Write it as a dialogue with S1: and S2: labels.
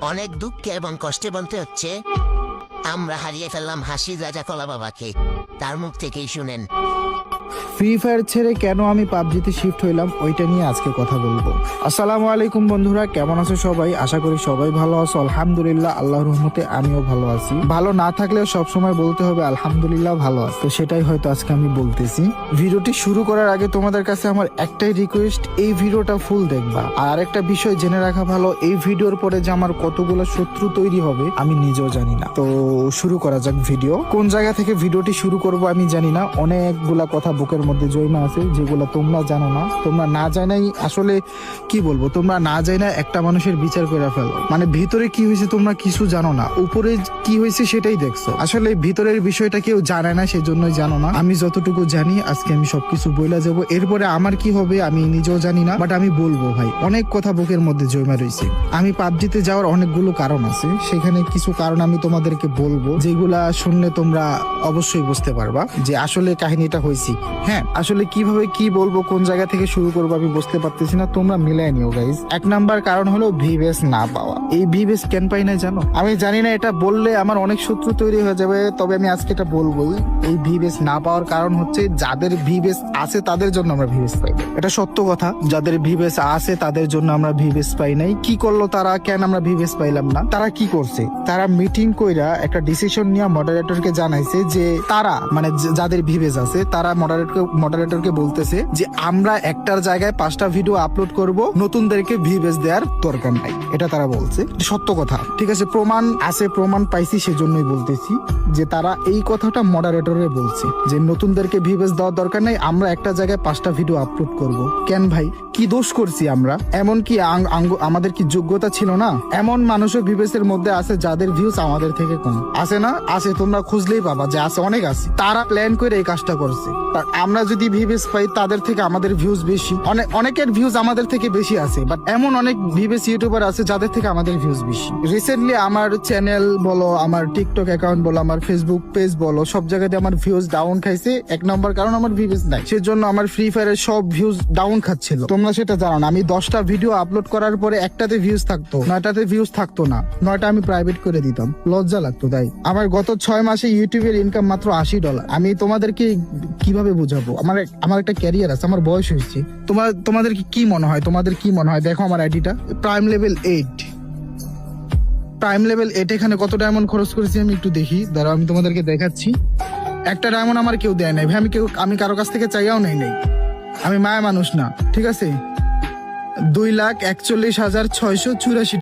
S1: অনেক দুঃখে এবং কষ্টে বলতে হচ্ছে, আমরা হারিয়ে ফেললাম হাসির রাজা কলা বাবাকে। তার মুখ থেকেই শুনেন।
S2: ফ্রি ফায়ার ছেড়ে কেন আমি পাবজিতে শিফট হইলাম ওইটা নিয়ে আজকে কথা বলবো। আসসালামু আলাইকুম বন্ধুরা, কেমন আছো সবাই? আশা করি সবাই ভালো আছো। আলহামদুলিল্লাহ, আল্লাহর রহমতে আমিও ভালো আছি। ভালো না থাকলেও সবসময় বলতে হবে আলহামদুলিল্লাহ ভালো আছে, তো সেটাই হয়তো আজকে আমি বলতেছি। ভিডিওটি শুরু করার আগে তোমাদের কাছে আমার একটাই রিকোয়েস্ট, এই ভিডিওটা ফুল দেখবা। আর আরেকটা বিষয় জেনে রাখা ভালো, এই ভিডিওর পরে যে আমার কতগুলো শত্রু তৈরি হবে আমি নিজেও জানি না। তো শুরু করা যাক ভিডিও। কোন জায়গা থেকে ভিডিওটি শুরু করব আমি জানি না। অনেকগুলা কথা বুকের মধ্যে জমা আছে যেগুলো তোমরা জানো না। তোমরা না জানাই আসলে কি বলবো, তোমরা না জানা একটা মানুষের বিচার করে ফেলো। মানে ভিতরে কি হয়েছে তোমরা কিছু জানো না, উপরে কি হয়েছে সেটাই দেখছো। আসলে ভিতরের বিষয়টা কেউ জানে না, সেজন্যই জানো না। আমি যতটুকু জানি আজকে আমি সবকিছু বইলা যাব। এরপরে আমার কি হবে আমি নিজেও জানি না, বাট আমি বলবো ভাই, অনেক কথা বুকের মধ্যে জমা রয়েছে। আমি পাবজিতে যাওয়ার অনেকগুলো কারণ আছে, সেখানে কিছু কারণ আমি তোমাদেরকে বলবো, যেগুলা শুনলে তোমরা অবশ্যই বুঝতে পারবা যে আসলে কাহিনীটা হয়েছে। হ্যাঁ, আসলে কিভাবে কি বলবো, কোন জায়গা থেকে শুরু করবো আমি বুঝতে পারতেছি না, তোমরা মিলাই নিও গাইজ। এক নাম্বার কারণ হলো ভিভেস না পাওয়া। এই ভিভেস কেন পাই না জানো? আমি জানি না, এটা বললে আমার অনেক শত্রু তৈরি হয়ে যাবে, তবে আমি আজকে এটা বলবোই। এই ভিভেস না পাওয়ার কারণ হচ্ছে যাদের ভিভেস আছে তাদের জন্য আমরা ভিভেস পাই না। এটা সত্য কথা, যাদের ভিভেস আছে তাদের জন্য আমরা ভিভেস পাই নাই। কি করলো তারা, কেন আমরা ভিভেস পাইলাম না? তারা কি করছে, তারা মিটিং কইরা একটা ডিসিশন নিয়ে মডারেটরকে জানাইছে যে তারা মানে যাদের ভিভেস আছে তারা মডারেটরকে বলতেছে যে আমরা একটার জায়গায় 5টা ভিডিও আপলোড করব, নতুনদেরকে ভিভেস দেওয়ার দরকার নাই। এটা তারা বলছে, সত্য কথা। ঠিক আছে, প্রমাণ আছে, প্রমাণ পাইছি, সেজন্যই বলতেছি যে তারা এই কথাটা মডারেটরে বলছে যে নতুনদেরকে ভিভেস দেওয়ার দরকার নাই, আমরা একটা জায়গায় 5টা ভিডিও আপলোড করব। কেন ভাই, কি দোষ করছি আমরা? এমন কি আমাদের কি যোগ্যতা ছিল না? এমন মানুষও ভিভেস এর মধ্যে আছে যাদের ভিউজ আমাদের থেকে কম আছে না? আছে, তোমরা খুঁজলেই পাবা যে আছে, অনেক আছে। তারা প্ল্যান করে এই কাজটা করছে। আমরা যদি ভিভেস পাই তাদের থেকে আমাদের ভিউজ বেশি, অনেকের ভিউজ আমাদের থেকে বেশি আছে, বাট এমন অনেক ভিভেস ইউটিউবার আছে যাদের থেকে আমাদের ভিউজ বেশি। রিসেন্টলি আমার চ্যানেল বলো, আমার টিকটক অ্যাকাউন্ট বলো, আমার ফেসবুক পেজ বলো, সব জায়গাতে আমার ভিউজ ডাউন খাইছে। এক নম্বর কারণ আমার ভিভেস নাই, সেজন্য আমার ফ্রি ফায়ারের সব ভিউজ ডাউন খাচ্ছিল। তোমরা সেটা জানো না। আমি 10টা ভিডিও আপলোড করার পরে একটাতে ভিউজ থাকতো, 9টাতে ভিউজ থাকতো না। 9টা আমি প্রাইভেট করে দিতাম, লজ্জা লাগতো। তাই আমার গত 6 মাসে ইউটিউবের ইনকাম মাত্র $80। আমি তোমাদেরকে কিভাবে বুঝাবো? আমার একটা ক্যারিয়ার আছে, আমার বয়স হয়েছে। তোমাদের কি মনে হয়? তোমাদের কি মনে হয়? দেখো আমার আইডিটা প্রাইম লেভেল 8। প্রাইম লেভেল 8 এখানে কত ডায়মন্ড খরচ করেছি আমি একটু দেখি, দাঁড়াও আমি তোমাদেরকে দেখাচ্ছি। একটা ডায়মন্ড আমার কেউ দেয় নাই ভাই, আমি কারো কাছ থেকে চাইয়াও নাই। আমি মায়া মানুষ না, ঠিক আছে। 2,41,684